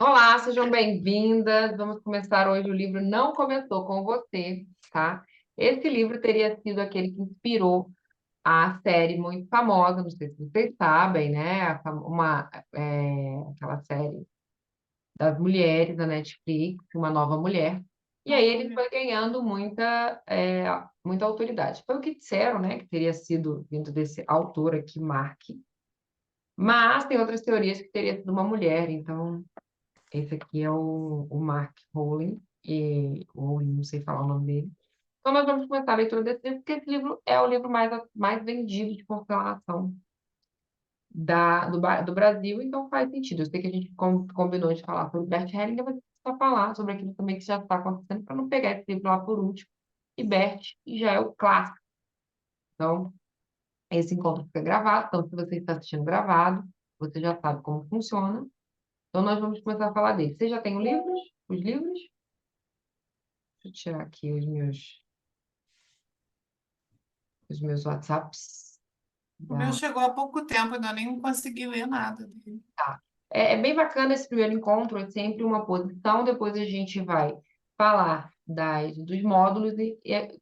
Olá, sejam bem-vindas. Vamos começar hoje o livro Não Começou com Você, tá? Esse livro teria sido aquele que inspirou a série muito famosa, não sei se vocês sabem, né? Aquela série das mulheres da Netflix, Uma Nova Mulher. E aí ele Olha, foi ganhando muita autoridade. Foi o que disseram, né? Que teria sido vindo desse autor aqui, Mark. Mas tem outras teorias que teria sido uma mulher, então esse aqui é o Mark Rowling, ou não sei falar o nome dele. Então, nós vamos começar a leitura desse livro, porque esse livro é o livro mais vendido de constelação do Brasil, então faz sentido. Eu sei que a gente combinou de falar sobre Bert Hellinger, mas só falar sobre aquilo também que já está acontecendo, para não pegar esse livro lá por último. E Bert já é o clássico. Então, esse encontro fica gravado. Então, se você está assistindo gravado, você já sabe como funciona. Então, nós vamos começar a falar dele. Você já tem os livros? Deixa eu tirar aqui os meus WhatsApps. o meu Da... chegou há pouco tempo, ainda nem consegui ler nada dele. Tá. É bem bacana esse primeiro encontro, é sempre uma posição, depois a gente vai falar dos módulos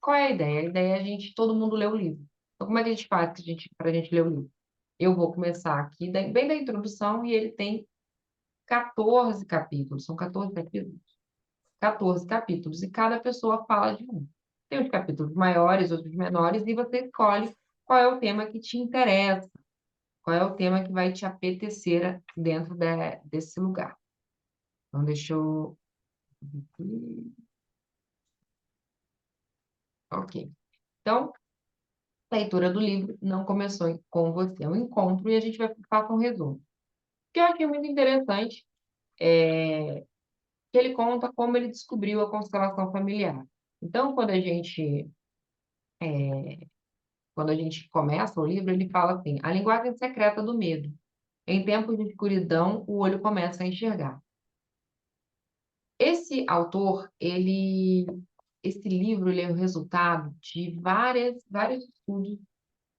qual é a ideia? A ideia é todo mundo ler o livro. Então, como é que a gente faz para a gente ler o livro? Eu vou começar aqui, bem da introdução, e ele tem 14 capítulos, são 14 capítulos? 14 capítulos, e cada pessoa fala de um. Tem os capítulos maiores, outros menores, e você escolhe qual é o tema que te interessa, qual é o tema que vai te apetecer dentro desse lugar. Então, deixa eu. Ok. Então, a leitura do livro não começou com você, é um encontro, e a gente vai fazer um resumo. O que eu achei muito interessante é que ele conta como ele descobriu a constelação familiar. Então, quando a gente começa o livro, ele fala assim: a linguagem secreta do medo. Em tempos de escuridão, o olho começa a enxergar. Esse autor, esse livro, ele é o resultado de vários estudos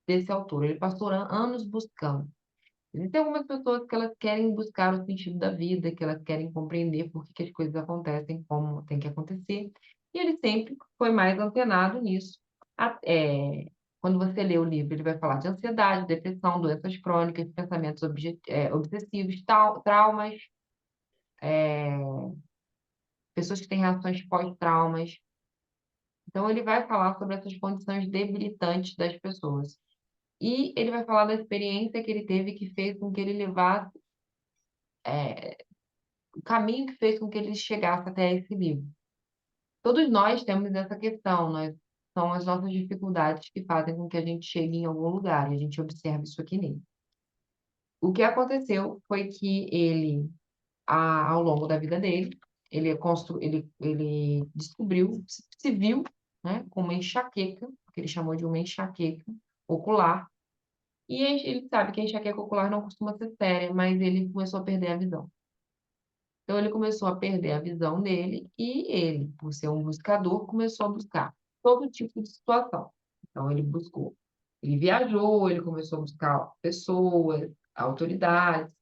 desse autor. Ele passou anos buscando. Existem algumas pessoas que elas querem buscar o sentido da vida, que elas querem compreender por que que as coisas acontecem, como tem que acontecer. E ele sempre foi mais antenado nisso. Quando você lê o livro, ele vai falar de ansiedade, depressão, doenças crônicas, pensamentos obsessivos, traumas, pessoas que têm reações pós-traumas. Então, ele vai falar sobre essas condições debilitantes das pessoas. E ele vai falar da experiência que ele teve que fez com que ele levasse, o caminho que fez com que ele chegasse até esse livro. Todos nós temos essa questão, são as nossas dificuldades que fazem com que a gente chegue em algum lugar, e a gente observa isso aqui nele. O que aconteceu foi que ele, ao longo da vida dele, ele descobriu, se viu, né, com uma enxaqueca, que ele chamou de uma enxaqueca ocular, e ele sabe que a enxaqueca ocular não costuma ser séria, mas ele começou a perder a visão. Então, ele começou a perder a visão dele e ele, por ser um buscador, começou a buscar todo tipo de situação. Então, ele viajou, ele começou a buscar pessoas, autoridades,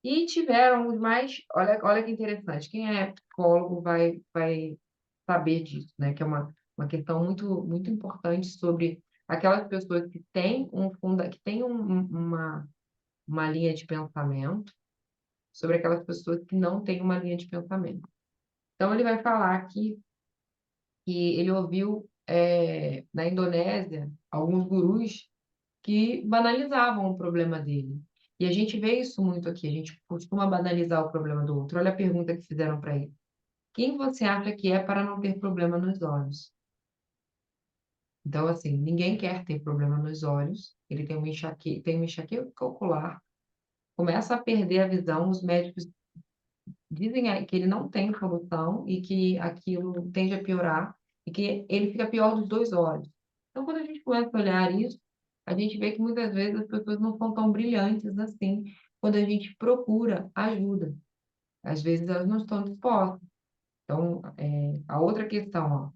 e tiveram os mais. Olha que interessante, quem é psicólogo vai saber disso, né? Que é uma questão muito, muito importante sobre aquelas pessoas que têm que têm uma linha de pensamento sobre aquelas pessoas que não têm uma linha de pensamento. Então, ele vai falar aqui que ele ouviu, na Indonésia, alguns gurus que banalizavam o problema dele. E a gente vê isso muito aqui, a gente costuma banalizar o problema do outro. Olha a pergunta que fizeram para ele. Quem você acha que é para não ter problema nos olhos? Então, assim, ninguém quer ter problema nos olhos. Ele tem uma enxaqueca ocular, começa a perder a visão, os médicos dizem aí que ele não tem solução e que aquilo tende a piorar e que ele fica pior dos dois olhos. Então, quando a gente começa a olhar isso, a gente vê que muitas vezes as pessoas não são tão brilhantes assim quando a gente procura ajuda. Às vezes elas não estão dispostas. Então, a outra questão, ó,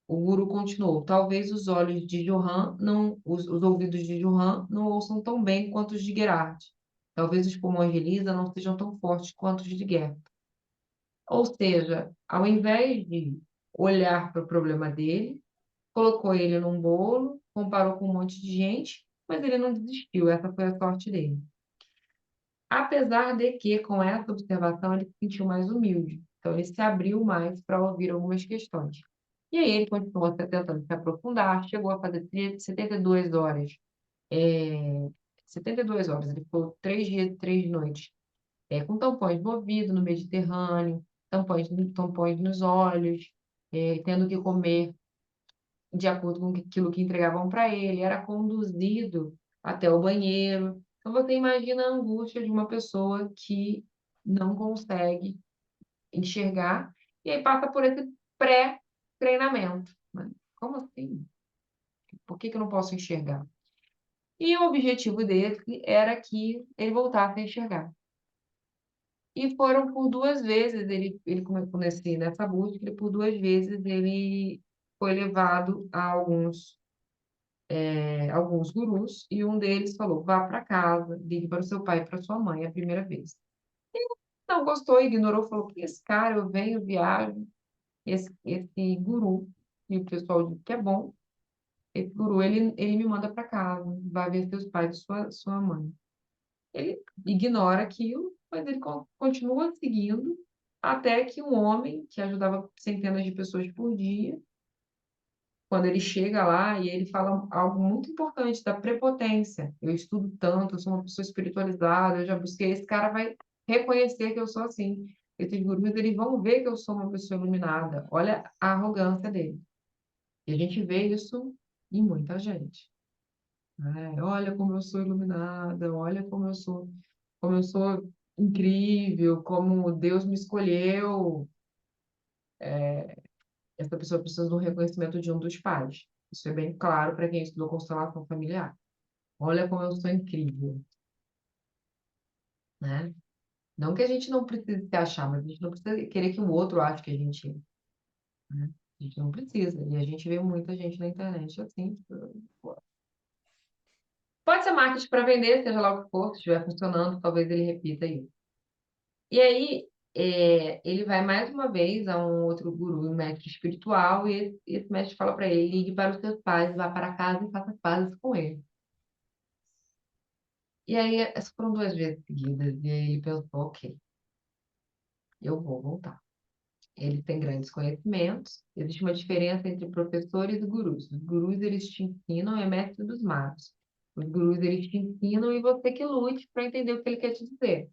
o guru continuou. Talvez os olhos de Johann não, os ouvidos de Johann não ouçam tão bem quanto os de Gerard. talvez os pulmões de Lisa não sejam tão fortes quanto os de Guerra. Ou seja, ao invés de olhar para o problema dele, colocou ele num bolo, comparou com um monte de gente, mas ele não desistiu, essa foi a sorte dele. Apesar de que, com essa observação, ele se sentiu mais humilde. Então, ele se abriu mais para ouvir algumas questões. E aí, ele continuou tentando se aprofundar, chegou a fazer 72 horas. É, 72 horas, ele ficou 3 dias e 3 noites, com tampões no ouvido, no Mediterrâneo, tampões nos olhos, tendo que comer de acordo com aquilo que entregavam para ele, era conduzido até o banheiro. Então, você imagina a angústia de uma pessoa que não consegue enxergar e aí passa por esse pré-treinamento, né? Como assim? Por que que eu não posso enxergar? E o objetivo dele era que ele voltasse a enxergar. E foram por 2 vezes, ele começou nessa busca, por 2 vezes ele foi levado a alguns gurus, e um deles falou: vá para casa, ligue para o seu pai e para sua mãe a primeira vez. Não gostou, ignorou, falou: que esse cara, eu venho, viajo, esse guru, e o pessoal diz que é bom, esse guru, ele me manda para casa, vai ver seus pais e sua mãe. Ele ignora aquilo, mas ele continua seguindo, até que um homem, que ajudava centenas de pessoas por dia, quando ele chega lá e ele fala algo muito importante da prepotência. Eu estudo tanto, eu sou uma pessoa espiritualizada, eu já busquei. Esse cara vai reconhecer que eu sou assim. Esses gurus, eles vão ver que eu sou uma pessoa iluminada. Olha a arrogância dele. E a gente vê isso em muita gente, né? Olha como eu sou iluminada, olha como eu sou incrível, como Deus me escolheu. Essa pessoa precisa do reconhecimento de um dos pais. Isso é bem claro para quem estudou constelação familiar. Olha como eu sou incrível, né? Não que a gente não precise se achar, mas a gente não precisa querer que o outro ache que a gente é, né? A gente não precisa. E a gente vê muita gente na internet assim. Pode ser marketing para vender, seja lá o que for, se estiver funcionando, talvez ele repita isso. E aí, ele vai mais uma vez a um outro guru, um mestre espiritual, e esse mestre fala para ele: ligue para os seus pais, vá para casa e faça as pazes com ele. E aí, essas foram 2 vezes seguidas, e aí ele pensou: ok, eu vou voltar. Ele tem grandes conhecimentos, existe uma diferença entre professores e gurus. Os gurus, eles te ensinam, é mestre dos magos. Os gurus, eles te ensinam e você que lute para entender o que ele quer te dizer.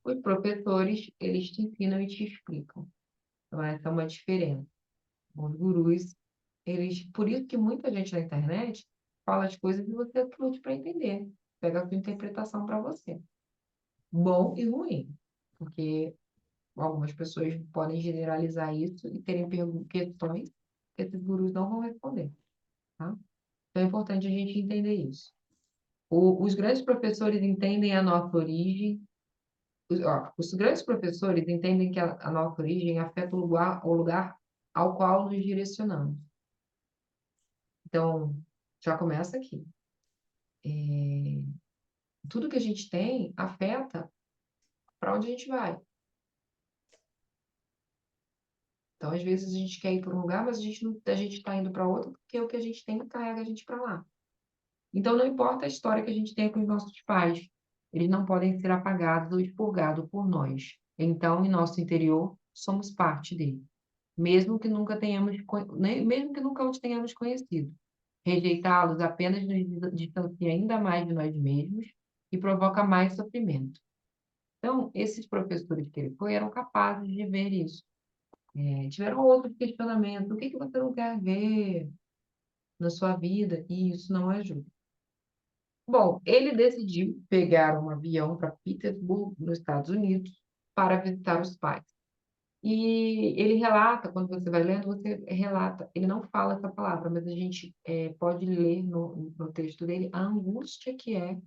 Os professores, eles te ensinam e te explicam. Então, essa é uma diferença. Os gurus, eles... Por isso que muita gente na internet fala as coisas e você que lute para entender. Pega a sua interpretação para você. Bom e ruim. Porque algumas pessoas podem generalizar isso e terem questões que esses gurus não vão responder, tá? Então é importante a gente entender isso. Os grandes professores entendem a nossa origem. Os grandes professores entendem que a nossa origem afeta o lugar ao qual nos direcionamos. Então, já começa aqui. Tudo que a gente tem afeta para onde a gente vai. Então, às vezes, a gente quer ir para um lugar, mas a gente está indo para outro porque o que a gente tem carrega a gente para lá. Então, não importa a história que a gente tenha com os nossos pais, eles não podem ser apagados ou expurgados por nós. Então, em nosso interior, somos parte dele, mesmo que nunca mesmo que nunca os tenhamos conhecido. Rejeitá-los apenas nos distancia ainda mais de nós mesmos e provoca mais sofrimento. Então, esses professores que ele foi eram capazes de ver isso. Tiveram outros questionamentos. O que que você não quer ver na sua vida? E isso não ajuda. Bom, ele decidiu pegar um avião para Petersburg, nos Estados Unidos, para visitar os pais. E ele relata, quando você vai lendo, você relata, ele não fala essa palavra, mas a gente pode ler no texto dele a angústia que é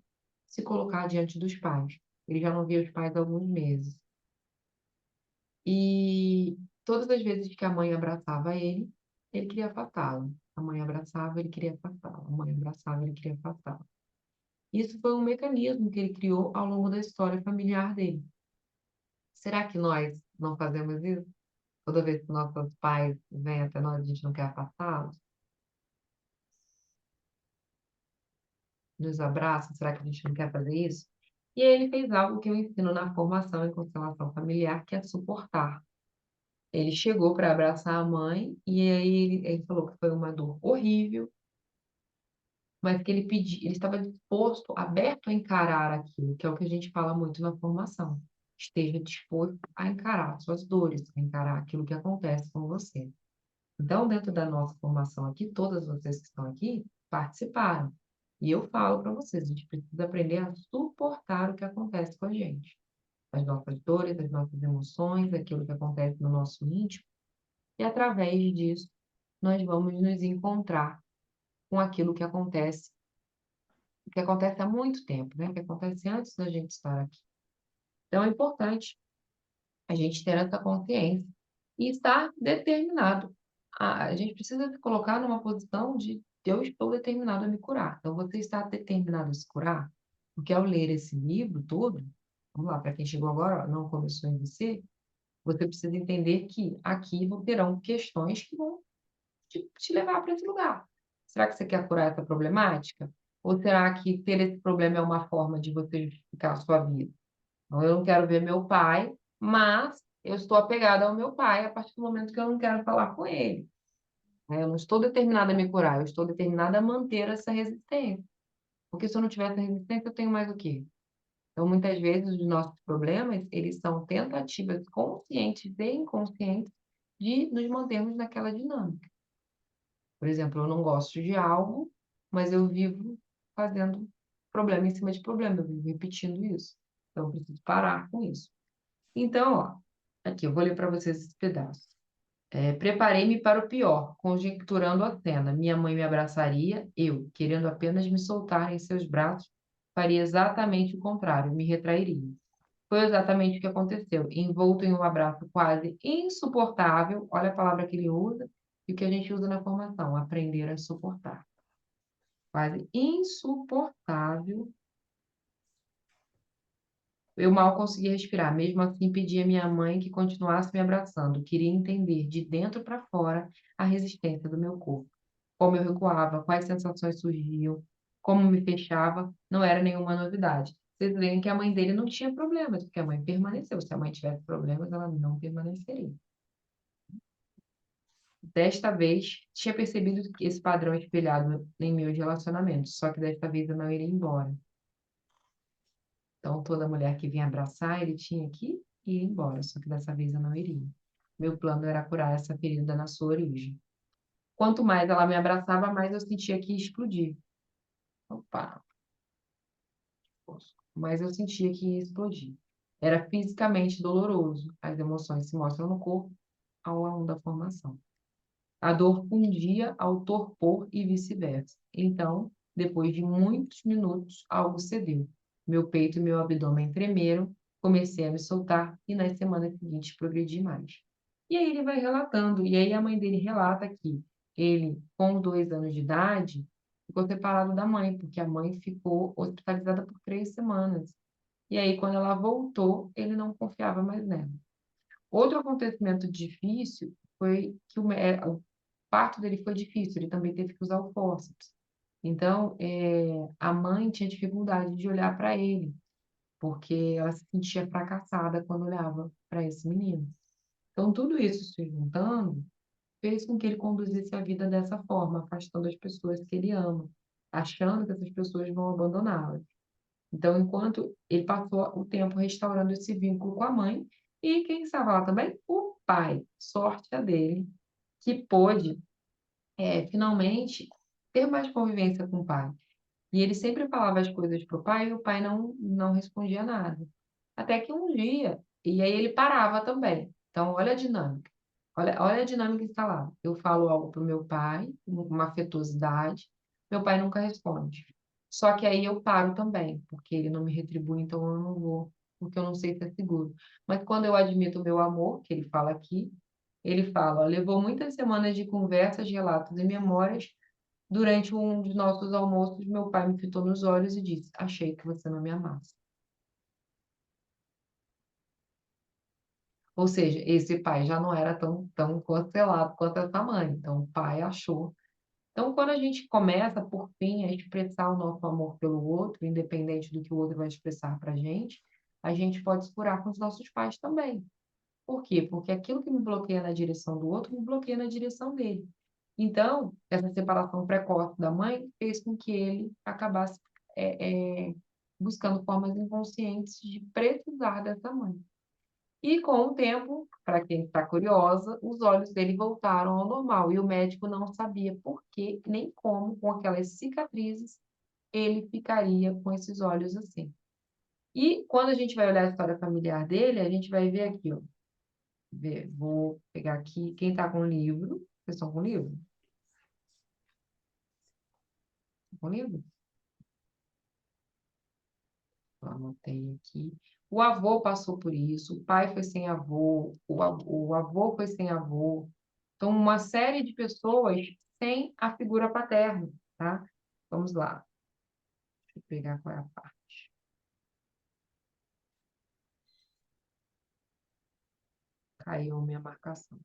se colocar diante dos pais. Ele já não via os pais há alguns meses. E todas as vezes que a mãe abraçava ele queria afastá-la. A mãe abraçava, ele queria afastá-la. A mãe abraçava, ele queria afastá-la. Isso foi um mecanismo que ele criou ao longo da história familiar dele. Será que nós não fazemos isso? Toda vez que nossos pais vêm até nós, a gente não quer afastá-los? Nos abraça, será que a gente não quer fazer isso? E aí ele fez algo que eu ensino na formação em constelação familiar, que é suportar. Ele chegou para abraçar a mãe e aí ele falou que foi uma dor horrível, mas que ele estava disposto, aberto a encarar aquilo, que é o que a gente fala muito na formação. Esteja disposto a encarar suas dores, a encarar aquilo que acontece com você. Então, dentro da nossa formação aqui, todas vocês que estão aqui participaram. E eu falo para vocês, a gente precisa aprender a suportar o que acontece com a gente. As nossas dores, as nossas emoções, aquilo que acontece no nosso íntimo. E através disso, nós vamos nos encontrar com aquilo que acontece há muito tempo, né? Que acontece antes da gente estar aqui. Então, é importante a gente ter essa consciência e estar determinado. A gente precisa se colocar numa posição de eu estou determinado a me curar. Então, você está determinado a se curar? Porque ao ler esse livro todo, vamos lá, para quem chegou agora, ó, não começou em você, você precisa entender que aqui terão questões que vão te levar para esse lugar. Será que você quer curar essa problemática? Ou será que ter esse problema é uma forma de você justificar a sua vida? Então, eu não quero ver meu pai, mas eu estou apegada ao meu pai a partir do momento que eu não quero falar com ele, né? Eu não estou determinada a me curar, eu estou determinada a manter essa resistência. Porque se eu não tiver essa resistência, eu tenho mais o quê? Então, muitas vezes, os nossos problemas, eles são tentativas conscientes e inconscientes de nos mantermos naquela dinâmica. Por exemplo, eu não gosto de algo, mas eu vivo fazendo problema em cima de problema, eu vivo repetindo isso. Então, eu preciso parar com isso. Então, ó, aqui, eu vou ler para vocês esse pedaço. Preparei-me para o pior, conjecturando a cena. Minha mãe me abraçaria, eu, querendo apenas me soltar em seus braços, faria exatamente o contrário, me retrairia. Foi exatamente o que aconteceu. Envolto em um abraço quase insuportável, olha a palavra que ele usa e o que a gente usa na formação, aprender a suportar. Quase insuportável. Eu mal conseguia respirar, mesmo assim pedi à minha mãe que continuasse me abraçando. Queria entender de dentro para fora a resistência do meu corpo. Como eu recuava, quais sensações surgiam, como me fechava, não era nenhuma novidade. Vocês veem que a mãe dele não tinha problemas, porque a mãe permaneceu. Se a mãe tivesse problemas, ela não permaneceria. Desta vez, tinha percebido que esse padrão espelhado em meus relacionamentos, só que desta vez eu não iria embora. Então, toda mulher que vinha abraçar, ele tinha que ir embora, só que dessa vez eu não iria. Meu plano era curar essa ferida na sua origem. Quanto mais ela me abraçava, mais eu sentia que ia explodir. Opa, mais eu sentia que ia explodir. Era fisicamente doloroso. As emoções se mostram no corpo ao longo da formação. A dor fundia ao torpor e vice-versa. Então, depois de muitos minutos, algo cedeu. Meu peito e meu abdômen tremeram, comecei a me soltar e nas semanas seguintes progredi mais. E aí ele vai relatando, e aí a mãe dele relata que ele, com 2 anos de idade, ficou separado da mãe, porque a mãe ficou hospitalizada por 3 semanas. E aí, quando ela voltou, ele não confiava mais nela. Outro acontecimento difícil foi que o parto dele foi difícil, ele também teve que usar o fórceps. Então, a mãe tinha dificuldade de olhar para ele, porque ela se sentia fracassada quando olhava para esse menino. Então, tudo isso se juntando fez com que ele conduzisse a vida dessa forma, afastando as pessoas que ele ama, achando que essas pessoas vão abandoná-lo. Então, enquanto ele passou o tempo restaurando esse vínculo com a mãe, e quem estava lá também? O pai. Sorte a dele, que pôde, finalmente, ter mais convivência com o pai. E ele sempre falava as coisas para o pai e o pai não respondia nada. Até que um dia, e aí ele parava também. Então, olha a dinâmica. Olha a dinâmica instalada. Eu falo algo para o meu pai, uma afetuosidade, meu pai nunca responde. Só que aí eu paro também, porque ele não me retribui, então eu não vou, porque eu não sei se é seguro. Mas quando eu admito o meu amor, que ele fala aqui, ele fala, ó, levou muitas semanas de conversas, relatos e memórias Durante um dos nossos almoços, meu pai me fitou nos olhos e disse: Achei que você não me amasse. Ou seja, esse pai já não era tão cancelado quanto essa mãe. Então, o pai achou. Então, quando a gente começa, por fim, a expressar o nosso amor pelo outro, independente do que o outro vai expressar para a gente pode se curar com os nossos pais também. Por quê? Porque aquilo que me bloqueia na direção do outro, me bloqueia na direção dele. Então, essa separação precoce da mãe fez com que ele acabasse buscando formas inconscientes de precisar dessa mãe. E com o tempo, para quem está curiosa, os olhos dele voltaram ao normal e o médico não sabia por que nem como, com aquelas cicatrizes, ele ficaria com esses olhos assim. E quando a gente vai olhar a história familiar dele, a gente vai ver aqui, ó. Vou pegar aqui, quem está com o livro, vocês estão com o livro? Estão com o livro? Eu anotei aqui. O avô passou por isso, o pai foi sem avô, o avô foi sem avô. Então, uma série de pessoas sem a figura paterna, tá? Vamos lá. Deixa eu pegar qual é a parte. Caiu a minha marcação.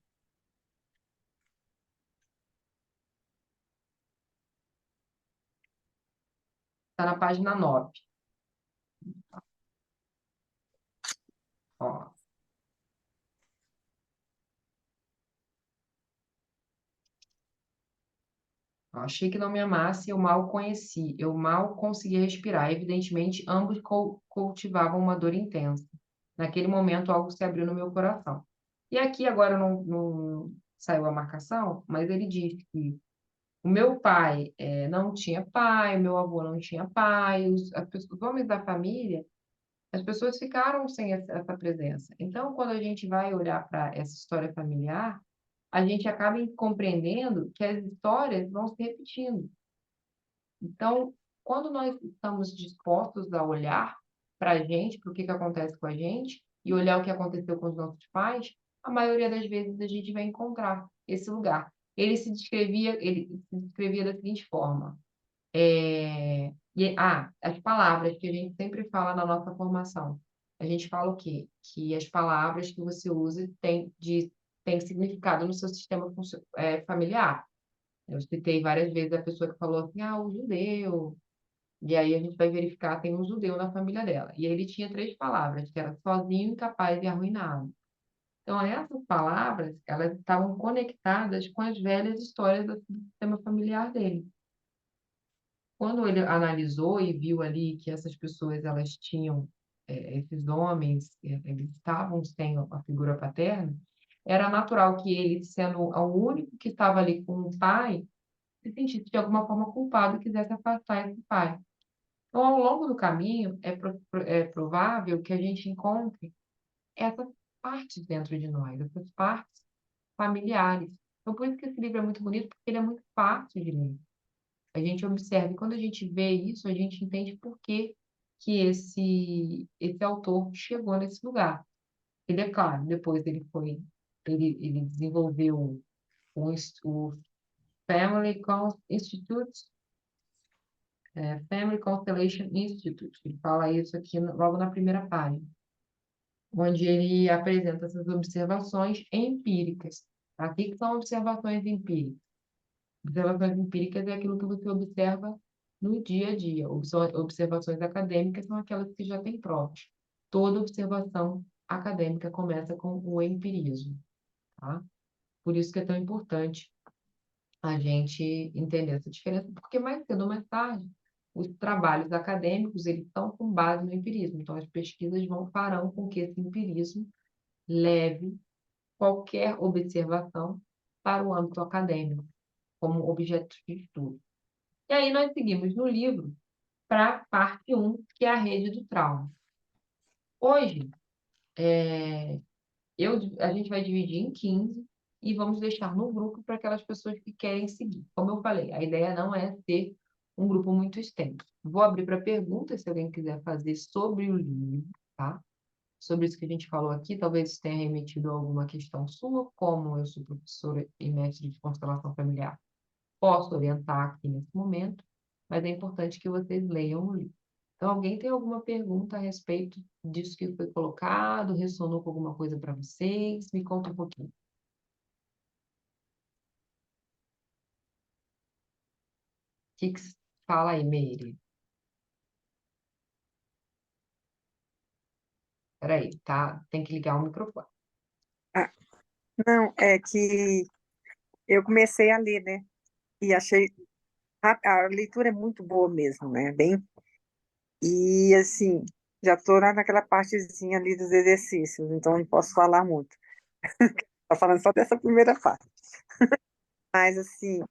Está na página 9. Ó, achei que não me amasse, eu mal conheci, eu mal conseguia respirar. Evidentemente, ambos cultivavam uma dor intensa. Naquele momento, algo se abriu no meu coração. E aqui agora não saiu a marcação, mas ele diz que o meu pai não tinha pai, o meu avô não tinha pai, os homens da família, as pessoas ficaram sem essa presença. Então, quando a gente vai olhar para essa história familiar, a gente acaba compreendendo que as histórias vão se repetindo. Então, quando nós estamos dispostos a olhar para a gente, para o que acontece com a gente, e olhar o que aconteceu com os nossos pais, a maioria das vezes a gente vai encontrar esse lugar. Ele se descrevia da seguinte forma: as palavras que a gente sempre fala na nossa formação. A gente fala o quê? Que as palavras que você usa têm significado no seu sistema familiar. Eu citei várias vezes a pessoa que falou assim, o judeu. E aí a gente vai verificar, tem um judeu na família dela. E aí ele tinha três palavras, que era sozinho, incapaz e arruinado. Então, essas palavras, elas estavam conectadas com as velhas histórias do sistema familiar dele. Quando ele analisou e viu ali que essas pessoas, elas tinham, esses homens, eles estavam sem a figura paterna, era natural que ele, sendo o único que estava ali com o pai, se sentisse de alguma forma culpado e quisesse afastar esse pai. Então, ao longo do caminho, é provável que a gente encontre essas partes dentro de nós, essas partes familiares. Então, por isso que esse livro é muito bonito, porque ele é muito fácil de ler. A gente observa, e quando a gente vê isso, a gente entende por que que esse autor chegou nesse lugar. Ele, é claro, depois ele desenvolveu o Institute, Family Constellation Institute. Ele fala isso aqui logo na primeira página, onde ele apresenta essas observações empíricas. Tá? O que são observações empíricas? Observações empíricas é aquilo que você observa no dia a dia. Observações acadêmicas são aquelas que já têm provas. Toda observação acadêmica começa com o empirismo, tá? Por isso que é tão importante a gente entender essa diferença, porque mais cedo ou mais tarde, os trabalhos acadêmicos, eles estão com base no empirismo. Então, as pesquisas farão com que esse empirismo leve qualquer observação para o âmbito acadêmico, como objeto de estudo. E aí nós seguimos no livro para a parte 1, que é a rede do trauma. Hoje, a gente vai dividir em 15 e vamos deixar no grupo para aquelas pessoas que querem seguir. Como eu falei, a ideia não é ter um grupo muito extenso. Vou abrir para perguntas, se alguém quiser fazer sobre o livro, tá? Sobre isso que a gente falou aqui, talvez isso tenha remetido a alguma questão sua, como eu sou professora e mestre de constelação familiar. posso orientar aqui nesse momento, mas é importante que vocês leiam o livro. Então, alguém tem alguma pergunta a respeito disso que foi colocado? Ressonou com alguma coisa para vocês? Me conta um pouquinho. Que fala aí, Meire? Peraí, tá? Tem que ligar o microfone. Ah, não, é que eu comecei a ler, né? E achei a leitura é muito boa mesmo, né? Bem, e assim, já estou lá naquela partezinha ali dos exercícios, então não posso falar muito. Estou falando só dessa primeira parte. Mas assim,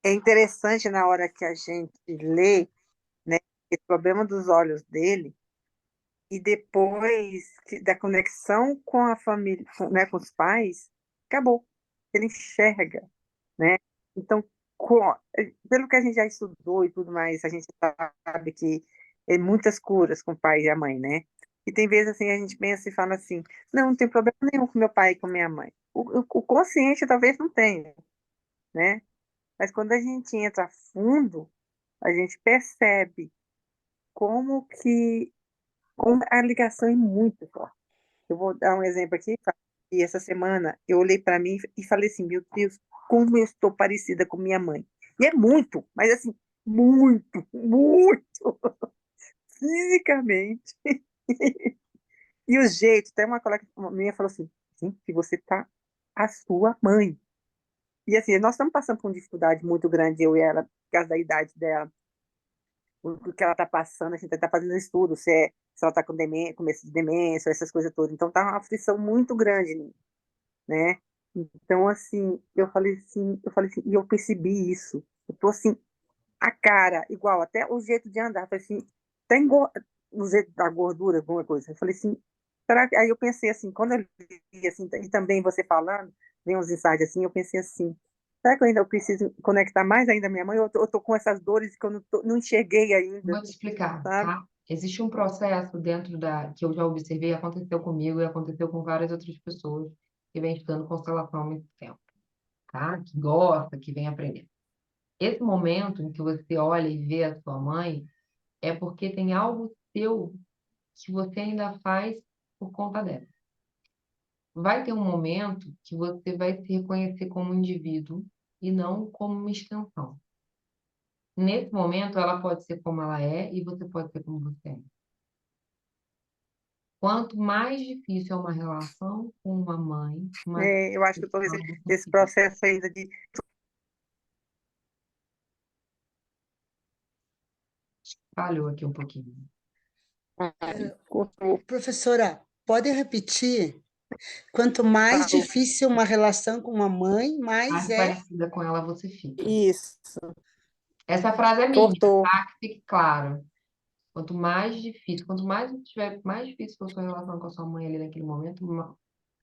é interessante na hora que a gente lê, né? O problema dos olhos dele e depois da conexão com a família, né, com os pais, acabou. Ele enxerga, né? Então, pelo que a gente já estudou e tudo mais, a gente sabe que é muitas curas com o pai e a mãe, né? E tem vezes assim a gente pensa e fala assim, não tem problema nenhum com meu pai e com minha mãe. O consciente talvez não tenha, né? Mas quando a gente entra a fundo, a gente percebe como que como a ligação é muito forte. Eu vou dar um exemplo aqui. E essa semana eu olhei para mim e falei assim: meu Deus, como eu estou parecida com minha mãe. E é muito, mas assim, muito, muito, fisicamente. E o jeito, até uma colega minha falou assim: gente, você tá a sua mãe. E assim, nós estamos passando por uma dificuldade muito grande, eu e ela, por causa da idade dela, o que ela está passando, a gente está fazendo estudo, se ela está com demência, começo de demência, essas coisas todas. Então tá uma aflição muito grande, né? Então, assim, eu falei assim, e eu percebi isso. Eu tô assim, a cara, igual, até o jeito de andar. Eu falei assim, tem o jeito da gordura, alguma coisa. Eu falei assim, será que... Aí eu pensei assim, quando eu li assim, e também você falando, vem uns insights assim, eu pensei assim, será que eu ainda preciso conectar mais ainda a minha mãe? Eu tô com essas dores que eu não enxerguei ainda, Vou te explicar, sabe? tá? Existe um processo dentro que eu já observei, aconteceu comigo e aconteceu com várias outras pessoas que vêm estudando constelação há muito tempo, tá? Que gosta, que vem aprendendo. Esse momento em que você olha e vê a sua mãe é porque tem algo seu que você ainda faz por conta dela. Vai ter um momento que você vai se reconhecer como um indivíduo e não como uma extensão. Nesse momento, ela pode ser como ela é e você pode ser como você é. Quanto mais difícil é uma relação com uma mãe, mais Eu acho que eu tô extensão você nesse fica. processo ainda de... Falhou aqui um pouquinho. Professora, pode repetir? Quanto mais difícil uma relação com uma mãe, mais Mais é. parecida com ela você fica. Isso, Essa frase é minha, cortou. tá? Que fique claro. Quanto mais difícil, quanto mais tiver, mais difícil for a sua relação com a sua mãe ali naquele momento,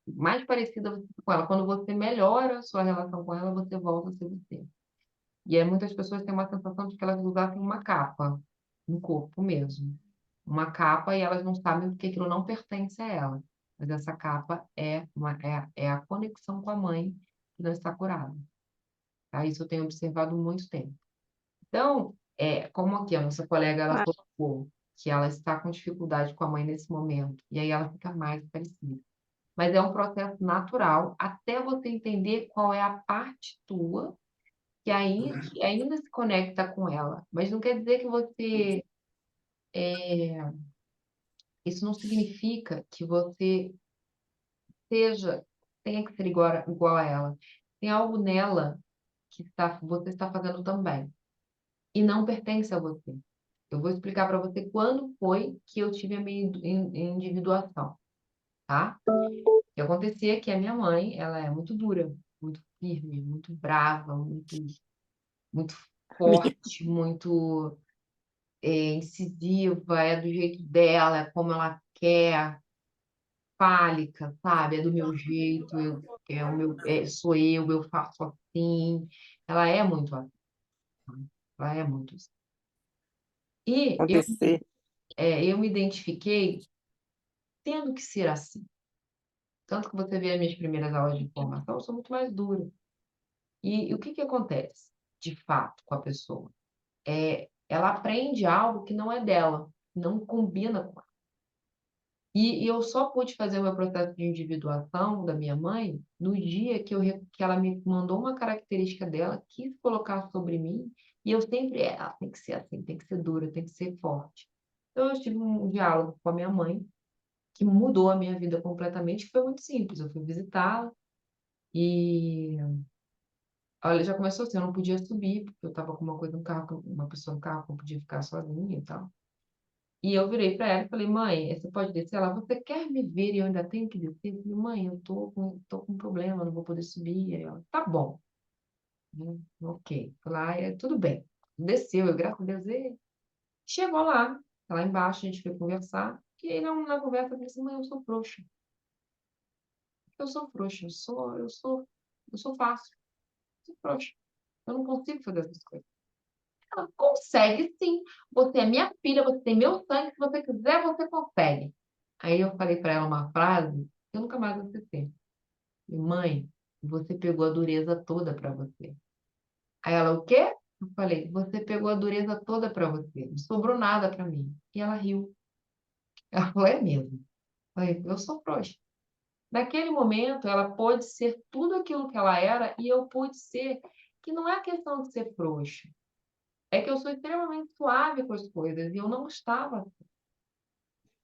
mais parecida você fica com ela. Quando você melhora a sua relação com ela, você volta a ser você. E aí muitas pessoas têm uma sensação de que elas usassem uma capa no corpo mesmo. Uma capa e elas não sabem porque aquilo não pertence a ela. Mas essa capa é a conexão com a mãe que não está curada. Tá? Isso eu tenho observado há muito tempo. Então, como aqui a nossa colega ela Ah, colocou que ela está com dificuldade com a mãe nesse momento, e aí ela fica mais parecida. Mas é um processo natural até você entender qual é a parte tua que ainda se conecta com ela. Mas não quer dizer que você. Isso não significa que você seja, tenha que ser igual a ela. Tem algo nela que você está fazendo também. E não pertence a você. Eu vou explicar para você quando foi que eu tive a minha individuação, tá? O que acontecia é que a minha mãe, ela é muito dura, muito firme, muito brava, muito forte, muito incisiva, é do jeito dela, é como ela quer, fálica, sabe? É do meu jeito, sou eu faço assim. Ela é muito assim, ela é muito assim. E acontecer. eu me identifiquei tendo que ser assim. Tanto que você vê as minhas primeiras aulas de formação, eu sou muito mais dura. E o que que acontece? de fato com a pessoa. Ela aprende algo que não é dela, não combina com ela. E eu só pude fazer o meu processo de individuação da minha mãe no dia que ela me mandou uma característica dela, quis colocar sobre mim, e eu sempre, ela tem que ser assim, tem que ser dura, tem que ser forte. Então eu tive um diálogo com a minha mãe, que mudou a minha vida completamente, que foi muito simples. Eu fui visitá-la e, olha, já começou assim, eu não podia subir, porque eu estava com uma coisa no carro, uma pessoa no carro, que eu não podia ficar sozinha e tal. E eu virei para ela e falei, mãe, você pode descer? Ela, você quer me ver e eu ainda tenho que descer? Eu falei, mãe, eu tô com um problema, não vou poder subir. Aí ela, tá bom. Ok. Falei, tudo bem. Desceu, eu, graças a Deus, chegou lá embaixo, a gente foi conversar. E aí, na conversa, eu falei assim, mãe, eu sou frouxa. Eu sou frouxa, eu sou fácil. Eu sou frouxa. Eu não consigo fazer essas coisas. Ela consegue sim. Você é minha filha, você tem meu sangue. Se você quiser, você consegue. Aí eu falei para ela uma frase que eu nunca mais vou esquecer. Mãe, você pegou a dureza toda para você. Aí ela, o quê? Eu falei, você pegou a dureza toda para você. Não sobrou nada para mim. E ela riu. Ela falou, é mesmo. Eu falei, eu sou frouxa. Naquele momento, ela pôde ser tudo aquilo que ela era e eu pude ser, que não é questão de ser frouxa. É que eu sou extremamente suave com as coisas e eu não estava.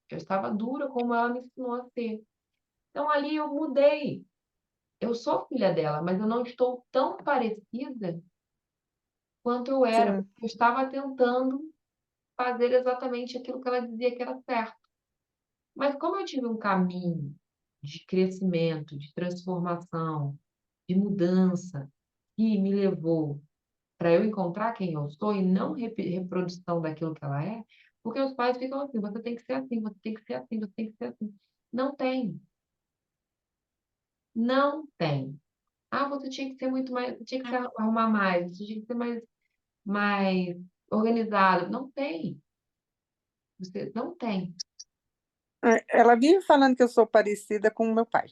Eu estava dura como ela me ensinou a ser. Então ali eu mudei. Eu sou filha dela, mas eu não estou tão parecida quanto eu era, Sim. porque eu estava tentando fazer exatamente aquilo que ela dizia que era certo. Mas como eu tive um caminho de crescimento, de transformação, de mudança, que me levou para eu encontrar quem eu sou e não reprodução daquilo que ela é, porque os pais ficam assim, você tem que ser assim, você tem que ser assim, você tem que ser assim. Não tem, não tem. Ah, você tinha que ser muito mais, você tinha que se arrumar mais, você tinha que ser mais organizado. Não tem. Você não tem. Ela vive falando que eu sou parecida com o meu pai.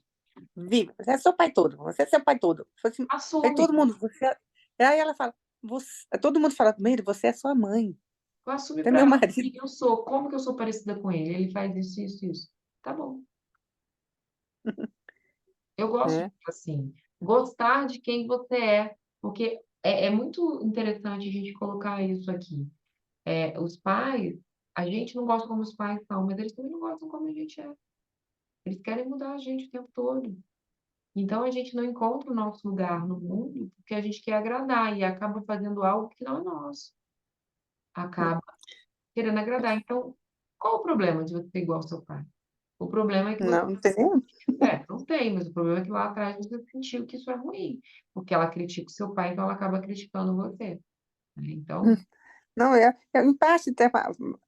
Vive, você é seu pai todo, você é seu pai todo. Aí Assume. todo mundo, Aí ela fala, todo mundo fala, mãe, você é sua mãe, Assume até para meu ela marido. quem eu sou. Como que eu sou parecida com ele? Ele faz isso, isso, isso. Tá bom. Eu gosto de Né? assim, gostar de quem você é, porque é muito interessante a gente colocar isso aqui. Os pais, a gente não gosta como os pais são, mas eles também não gostam como a gente é. Eles querem mudar a gente o tempo todo. Então a gente não encontra o nosso lugar no mundo porque a gente quer agradar e acaba fazendo algo que não é nosso. Acaba querendo agradar. Então, qual o problema de você ser igual ao seu pai? O problema é que você Não, não tem nenhum. não tem, mas o problema é que lá atrás você sentiu que isso é ruim, porque ela critica o seu pai, então ela acaba criticando você, né? Então, Não, em parte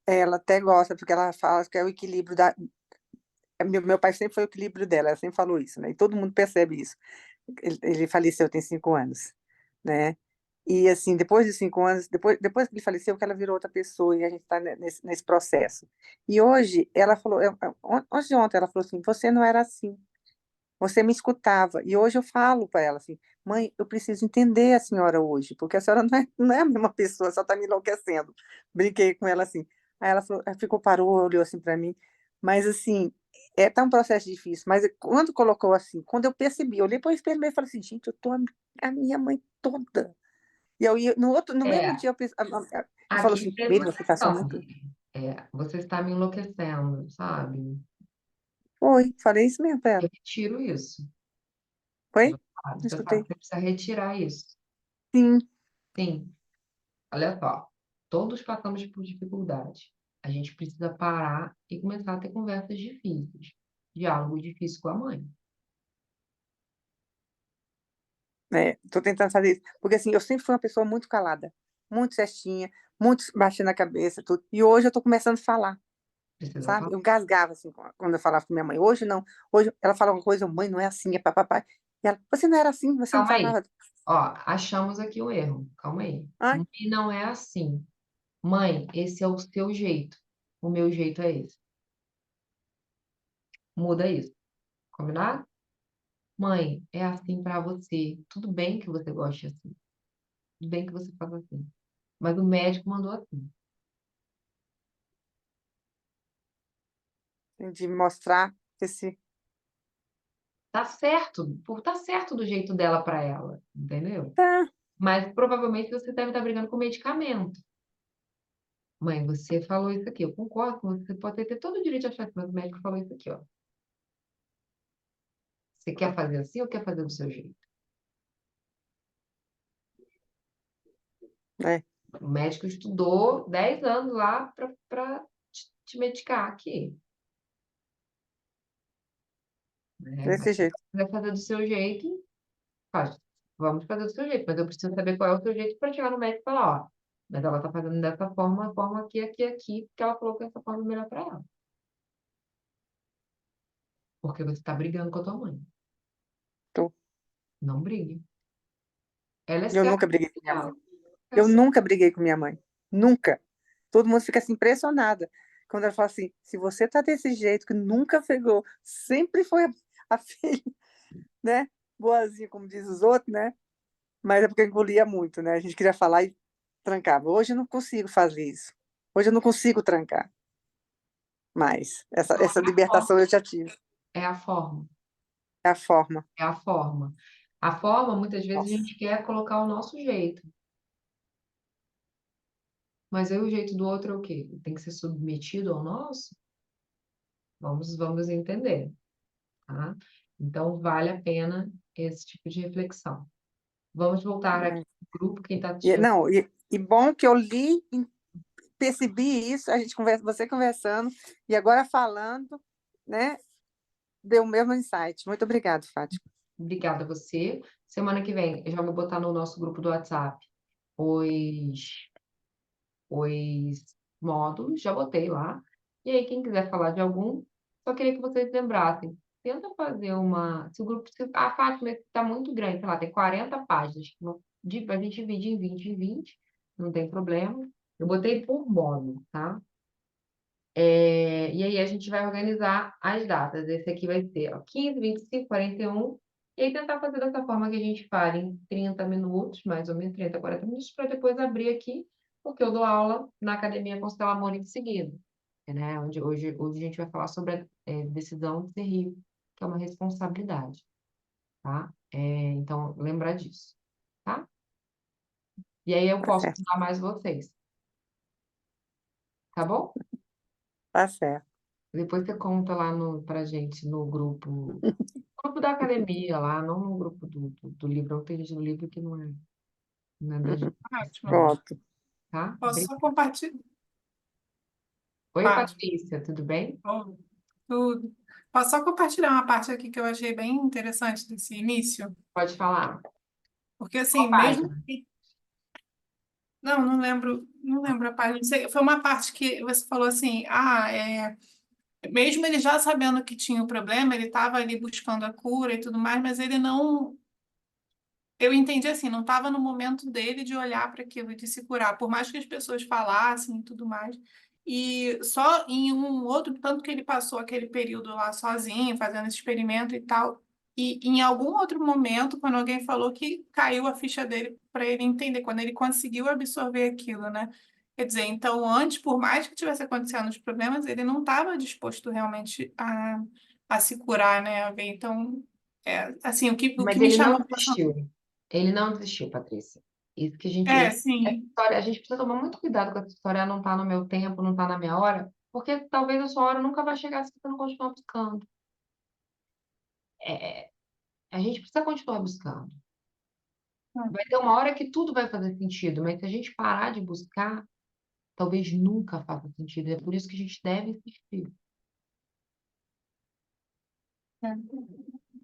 ela até gosta, porque ela fala que é o equilíbrio meu pai sempre foi o equilíbrio dela, ela sempre falou isso, né? E todo mundo percebe isso. Ele faleceu tem 5 anos, né? E assim, depois de 5 anos, depois que ele faleceu, que ela virou outra pessoa e a gente está nesse processo. E hoje ela falou, antes de ontem ela falou assim, você não era assim, você me escutava. E hoje eu falo para ela assim, mãe, eu preciso entender a senhora hoje, porque a senhora não é a mesma pessoa, só está me enlouquecendo. Brinquei com ela assim. Aí ela falou, ela ficou, parou, olhou assim para mim. Mas assim, tá um processo difícil. Mas quando colocou assim, quando eu percebi, eu olhei para o espelho e falei assim, gente, eu tô a minha mãe toda. E eu ia, no mesmo é, dia, eu falo aqui assim, tem Meire, uma você passou questão, muito. você está me enlouquecendo, sabe? Foi, falei isso mesmo para ela. Eu retiro isso, Foi? você sabe Escutei. que você precisa retirar isso. Sim, Sim, olha só, todos passamos por dificuldade. A gente precisa parar e começar a ter conversas difíceis, diálogo difícil com a mãe. né? Tô tentando fazer isso. Porque assim, eu sempre fui uma pessoa muito calada, muito cestinha, muito baixando a cabeça, tudo. E hoje eu tô começando a falar, Precisa sabe? falar. Eu gasgava assim quando eu falava com minha mãe. Hoje não. Hoje ela fala uma coisa, mãe, não é assim, é papapá. E ela, você não era assim, você não Calma aí. falava. Ó, achamos aqui o erro. Calma aí. Ai, Mãe não é assim. Mãe, esse é o seu jeito. O meu jeito é esse. Muda isso. Combinado? Mãe, é assim pra você. Tudo bem que você goste assim. tudo bem que você faça assim. Mas o médico mandou assim. De mostrar esse. Tá certo do jeito dela para ela, entendeu? Tá, Mas provavelmente você deve estar brigando com medicamento. Mãe, você falou isso aqui, eu concordo com você, pode ter todo o direito de achar que o médico falou isso aqui, ó. Você quer fazer assim ou quer fazer do seu jeito? né? O médico estudou 10 anos lá para te medicar aqui, né? Mas Desse se jeito. você quiser fazer do seu jeito, faz. Vamos fazer do seu jeito, mas eu preciso saber qual é o seu jeito para chegar no médico e falar, ó, mas ela tá fazendo dessa forma, a forma aqui, aqui, aqui, porque ela falou que essa forma é melhor para ela. Porque você tá brigando com a tua mãe. Tô. Não brigue. Ela é Eu certa nunca briguei com minha mãe. dela. Ela é Eu certa. nunca briguei com minha mãe. Nunca. Todo mundo fica assim impressionada quando ela fala assim: se você tá desse jeito, que nunca pegou, sempre foi a filha, né? Boazinha, como diz os outros, né? Mas é porque eu engolia muito, né? A gente queria falar e trancava. Hoje eu não consigo fazer isso. Hoje eu não consigo trancar. Mas essa libertação eu já tive. É a forma. É a forma. É a forma. A forma, muitas vezes, a Nossa. gente quer colocar o nosso jeito. Mas aí o jeito do outro é o quê? Tem que ser submetido ao nosso? Vamos entender, tá? Então, vale a pena esse tipo de reflexão. Vamos voltar aqui É. pro grupo, quem está E, assistindo. não, e bom que eu li, e percebi isso, a gente conversa, você conversando, e agora falando, né? Deu o mesmo insight. Muito obrigada, Fátima. Obrigada a você. Semana que vem, eu já vou botar no nosso grupo do WhatsApp os, os módulos, já botei lá. E aí, quem quiser falar de algum, só queria que vocês lembrassem. Tenta fazer uma. Se o grupo. A Fátima está muito grande, sei lá, tem 40 páginas. A gente divide em 20 em 20, não tem problema. Eu botei por módulo, tá? E aí a gente vai organizar as datas. Esse aqui vai ser ó, 15, 25, 41. E aí tentar fazer dessa forma que a gente fale em 30 minutos, mais ou menos 30, 40 minutos, para depois abrir aqui, porque eu dou aula na Academia Constela Amor em seguida, né? Onde hoje a gente vai falar sobre a decisão de ser rico, que é uma responsabilidade, tá? Então, lembrar disso, tá? E aí eu Tá posso certo. ajudar mais vocês, tá bom? Tá certo. Depois você conta lá pra gente no grupo da academia lá, não no grupo do livro. Não tem gente no livro que não é da gente, Ótimo. não, Pronto. tá? Posso só compartilhar? Oi, Pode. Patrícia, tudo bem? Oh, tudo. Posso só compartilhar uma parte aqui que eu achei bem interessante desse início? Pode falar. Porque, Qual assim, mesmo página? que. Não lembro, não lembro a página. Não sei, foi uma parte que você falou assim: mesmo ele já sabendo que tinha o problema, ele estava ali buscando a cura e tudo mais, mas ele não. Eu entendi assim, não estava no momento dele de olhar para aquilo, de se curar, por mais que as pessoas falassem e tudo mais. E só em um outro, tanto que ele passou aquele período lá sozinho, fazendo esse experimento e tal. E em algum outro momento, quando alguém falou que caiu a ficha dele para ele entender, quando ele conseguiu absorver aquilo, né? Quer dizer, então antes, por mais que tivesse acontecendo os problemas, ele não estava disposto realmente a se curar, né? A ver. Então, assim, o que Mas me ele não chama a atenção. desistiu. Ele não desistiu, Patrícia. Isso que a gente. Essa Sim. história, a gente precisa tomar muito cuidado com essa história, não tá no meu tempo, não tá na minha hora, porque talvez a sua hora nunca vai chegar se você não continuar buscando. É, a gente precisa continuar buscando. Vai ter uma hora que tudo vai fazer sentido, mas se a gente parar de buscar, talvez nunca faça sentido. É por isso que a gente deve insistir.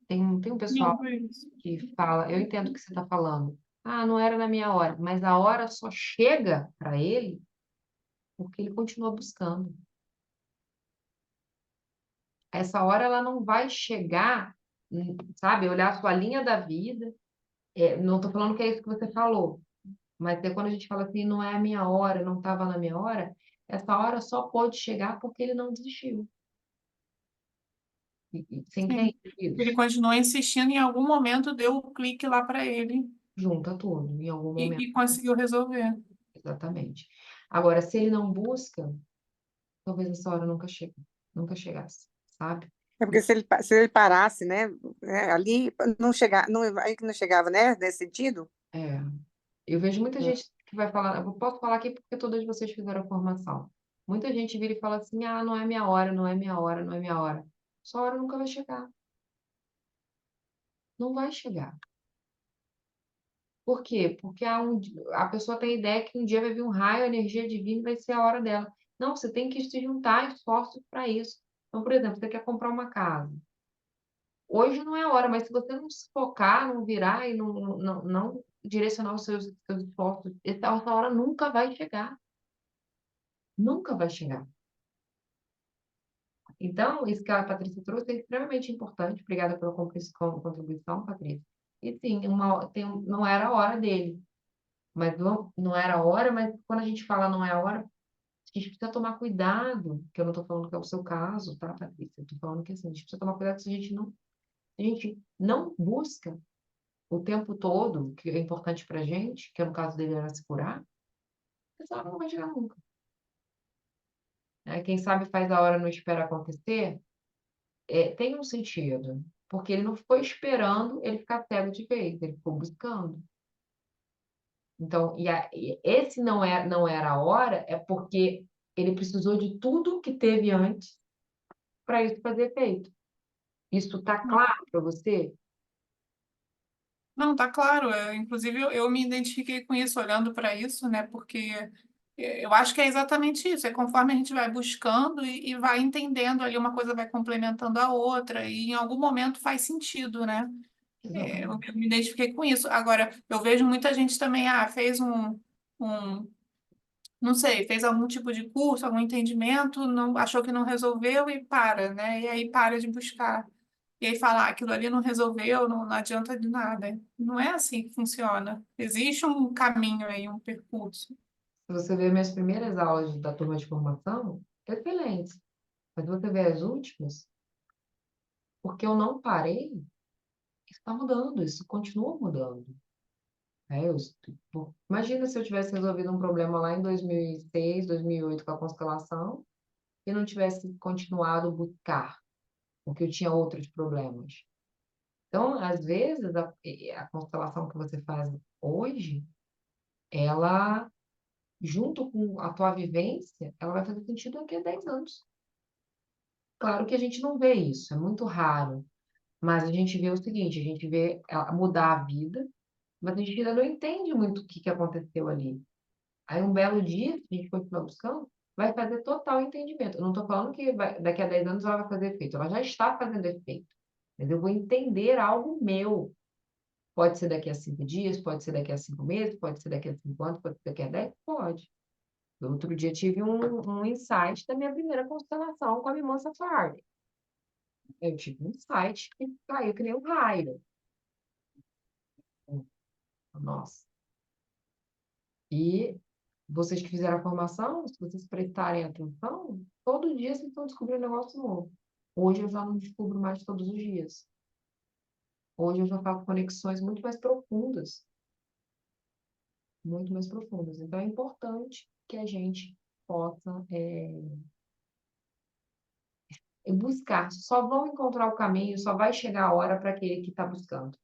Tem um pessoal Não, foi isso. que fala, eu entendo o que você está falando. Ah, não era na minha hora, mas a hora só chega para ele porque ele continua buscando. Essa hora ela não vai chegar, sabe, olhar a sua linha da vida. Não estou falando que é isso que você falou, mas é quando a gente fala assim, não é a minha hora, não estava na minha hora, essa hora só pode chegar porque ele não desistiu. Você Sim. entende Ele isso? continuou insistindo, em algum momento deu o clique lá para ele. junta tudo em algum momento. E conseguiu resolver. Exatamente. Agora, se ele não busca, talvez essa hora nunca chegasse, sabe? É porque se ele parasse, ali não chegar, não, aí que não chegava, né, nesse sentido. É, eu vejo muita Hum. gente que vai falar, eu posso falar aqui porque todas vocês fizeram a formação. Muita gente vira e fala assim, ah, não é minha hora, não é minha hora, não é minha hora. Sua hora nunca vai chegar. Não vai chegar. Por quê? Porque a pessoa tem a ideia que um dia vai vir um raio, a energia divina e vai ser a hora dela. Não, você tem que se juntar esforços para isso. Então, por exemplo, você quer comprar uma casa. Hoje não é a hora, mas se você não se focar, não virar e não direcionar os seus esforços, essa hora nunca vai chegar. Nunca vai chegar. Então, isso que a Patrícia trouxe é extremamente importante. Obrigada pela contribuição, Patrícia. E sim, não era a hora dele. Mas não era a hora, mas quando a gente fala não é a hora, a gente precisa tomar cuidado, que eu não estou falando que é o seu caso, tá, Patrícia? Eu estou falando que assim, a gente precisa tomar cuidado se a gente não busca o tempo todo, que é importante pra gente, que no caso dele era se curar, essa hora não vai chegar nunca. Né? Quem sabe faz a hora e não espera acontecer, tem um sentido, porque ele não ficou esperando ele ficar cego de vez, ele ficou buscando. Então, e esse não era a hora, é porque ele precisou de tudo que teve antes para isso fazer efeito. Isso está claro para você? Não, tá claro. Inclusive, eu me identifiquei com isso, olhando para isso, né? Porque eu acho que é exatamente isso. É conforme a gente vai buscando e vai entendendo ali, uma coisa vai complementando a outra, e em algum momento faz sentido, né? Eu me identifiquei com isso. Agora, eu vejo muita gente também, fez um, não sei, fez algum tipo de curso, algum entendimento, não achou que não resolveu e para, né? E aí para de buscar. E aí fala, aquilo ali não resolveu, não adianta de nada. Não é assim que funciona. Existe um caminho aí, um percurso. Se você ver minhas primeiras aulas da turma de formação, excelentes. Mas você vê as últimas, porque eu não parei, isso está mudando, isso continua mudando. Imagina se eu tivesse resolvido um problema lá em 2006, 2008 com a constelação e não tivesse continuado a buscar, porque eu tinha outros problemas. Então, às vezes, a constelação que você faz hoje, ela, junto com a tua vivência, ela vai fazer sentido daqui a 10 anos. Claro que a gente não vê isso, é muito raro, mas a gente vê o seguinte, a gente vê ela mudar a vida, mas a gente ainda não entende muito o que que aconteceu ali. Aí um belo dia, se a gente continuar buscando, vai fazer total entendimento. Eu não estou falando que daqui a 10 anos ela vai fazer efeito, ela já está fazendo efeito. Mas eu vou entender algo meu. Pode ser daqui a 5 dias, pode ser daqui a 5 meses, pode ser daqui a 5 anos, pode ser daqui a 10, pode. No outro dia tive um insight da minha primeira constelação com a minha irmã Safari. Eu tive um insight que caiu que nem um raio. Nossa. E vocês que fizeram a formação, se vocês prestarem atenção, todo dia vocês estão descobrindo um negócio novo. Hoje eu já não descubro mais todos os dias. Hoje eu já faço conexões muito mais profundas. Muito mais profundas. Então é importante que a gente possa buscar. Só vão encontrar o caminho, só vai chegar a hora para aquele que está buscando.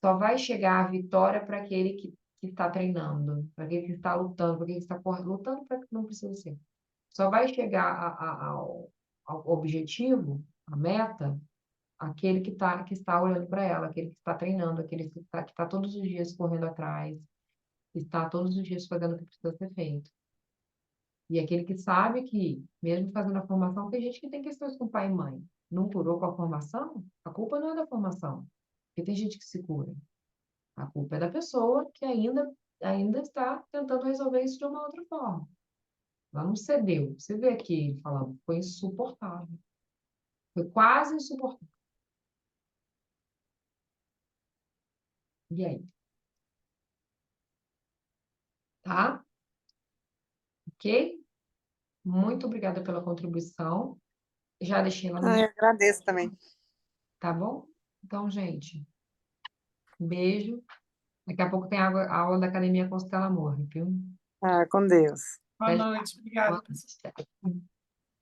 Só vai chegar a vitória para aquele que está treinando, para aquele que está lutando, para aquele que está lutando para que não precisa ser. Só vai chegar ao objetivo, a meta, aquele que está olhando para ela, aquele que está treinando, aquele que tá todos os dias correndo atrás, que está todos os dias fazendo o que precisa ser feito. E aquele que sabe que, mesmo fazendo a formação, tem gente que tem questões com pai e mãe. Não curou com a formação? A culpa não é da formação. Porque tem gente que se cura. A culpa é da pessoa que ainda está tentando resolver isso de uma outra forma. Ela não cedeu. Você vê aqui ele falando, foi insuportável. Foi quase insuportável. E aí? Tá? Ok? Muito obrigada pela contribuição. Já deixei lá no. Eu agradeço também. Tá bom? Então, gente, Beijo. Daqui a pouco tem a aula da Academia Constela Amor, viu? Ah, com Deus. Boa Até já. noite, obrigada. Boa noite.